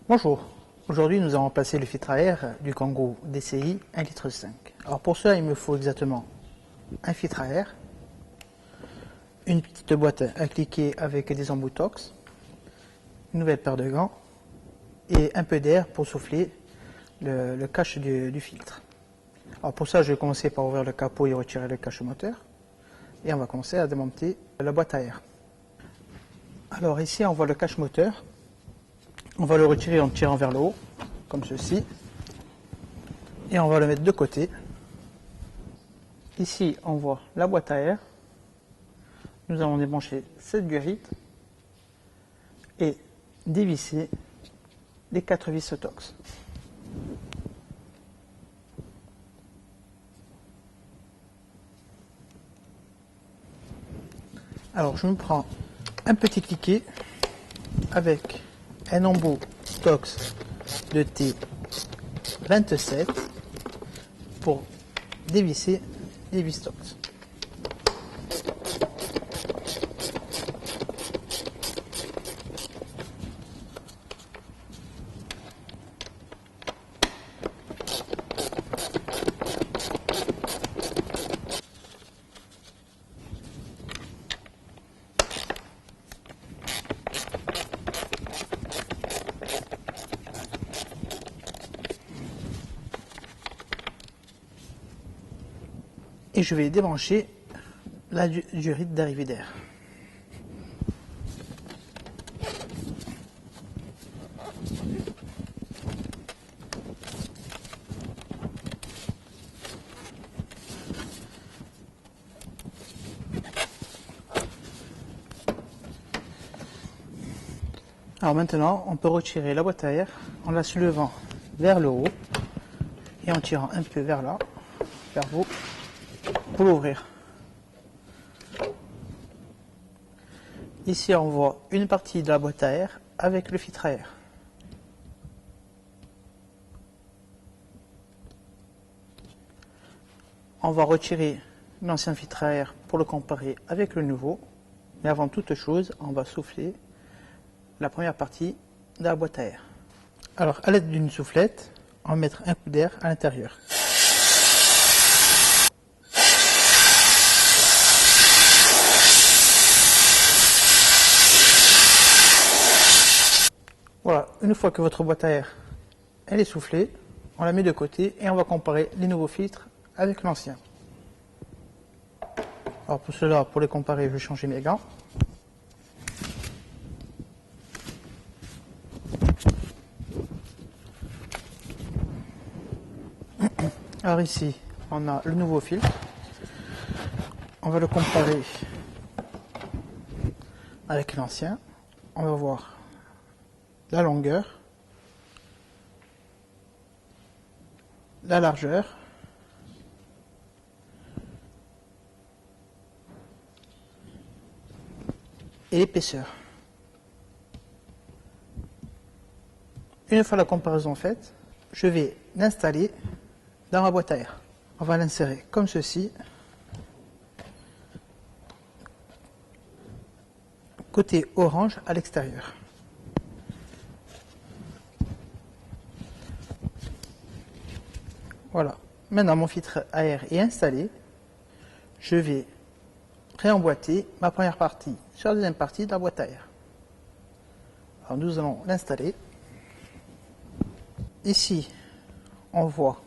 Bonjour, aujourd'hui nous allons remplacer le filtre à air du Kangoo DCI 1,5 litre. Alors pour cela il me faut exactement un filtre à air, une petite boîte à cliquer avec des embouts Torx, une nouvelle paire de gants et un peu d'air pour souffler le cache du filtre. Alors pour ça je vais commencer par ouvrir le capot et retirer le cache moteur et on va commencer à démonter la boîte à air. Alors ici on voit le cache moteur. On va le retirer en tirant vers le haut, comme ceci. Et on va le mettre de côté. Ici, on voit la boîte à air. Nous allons débrancher cette guérite et dévisser les 4 vis Torx. Alors, je me prends un petit cliquet avec un embout Torx de T27 pour dévisser les vis Torx. Et je vais débrancher la durite d'arrivée d'air. Alors maintenant, on peut retirer la boîte à air en la soulevant vers le haut et en tirant un peu vers là, vers vous, pour l'ouvrir. Ici, on voit une partie de la boîte à air avec le filtre à air. On va retirer l'ancien filtre à air pour le comparer avec le nouveau. Mais avant toute chose, on va souffler la première partie de la boîte à air. Alors, à l'aide d'une soufflette, on va mettre un coup d'air à l'intérieur. Voilà, une fois que votre boîte à air elle est soufflée, on la met de côté et on va comparer les nouveaux filtres avec l'ancien. Alors pour cela, pour les comparer, je vais changer mes gants. Alors ici, on a le nouveau filtre. On va le comparer avec l'ancien. On va voir la longueur, la largeur, et l'épaisseur. Une fois la comparaison faite, je vais l'installer dans ma boîte à air. On va l'insérer comme ceci, côté orange à l'extérieur. Voilà, maintenant mon filtre à air est installé. Je vais réemboîter ma première partie sur la deuxième partie de la boîte à air. Alors nous allons l'installer. Ici, on voit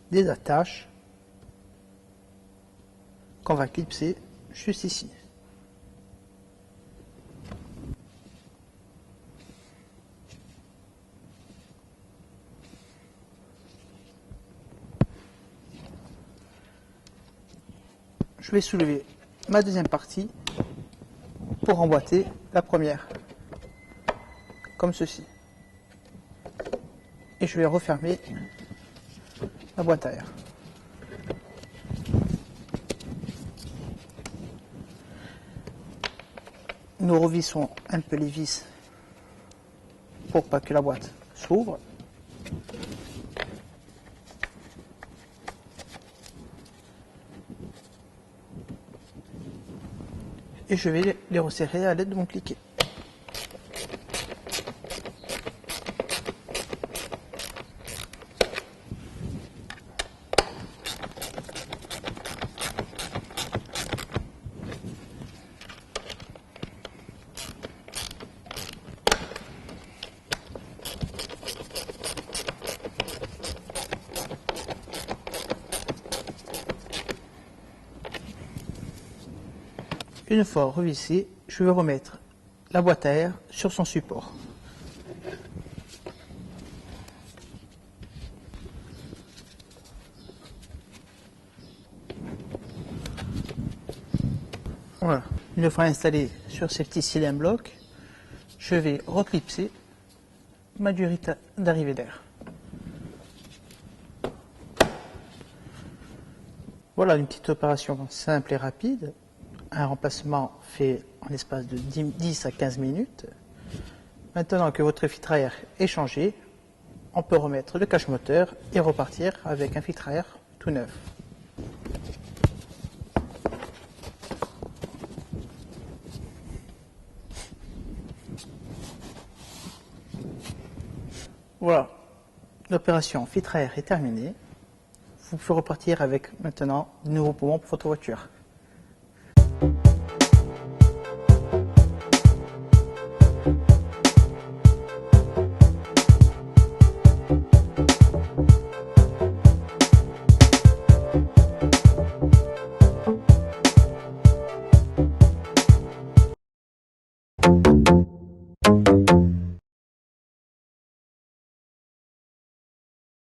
des attaches qu'on va clipser juste ici. Je vais soulever ma deuxième partie pour emboîter la première, comme ceci. Et je vais refermer la boîte à air. Nous revissons un peu les vis pour pas que la boîte s'ouvre. Et je vais les resserrer à l'aide de mon cliquet. Une fois revissé, je vais remettre la boîte à air sur son support. Voilà. Une fois installé sur ces petits cylindres blocs, je vais reclipser ma durée d'arrivée d'air. Voilà une petite opération simple et rapide. Un remplacement fait en l'espace de 10 à 15 minutes. Maintenant que votre filtre à air est changé, on peut remettre le cache moteur et repartir avec un filtre à air tout neuf. Voilà, l'opération filtre à air est terminée. Vous pouvez repartir avec maintenant de nouveaux poumons pour votre voiture.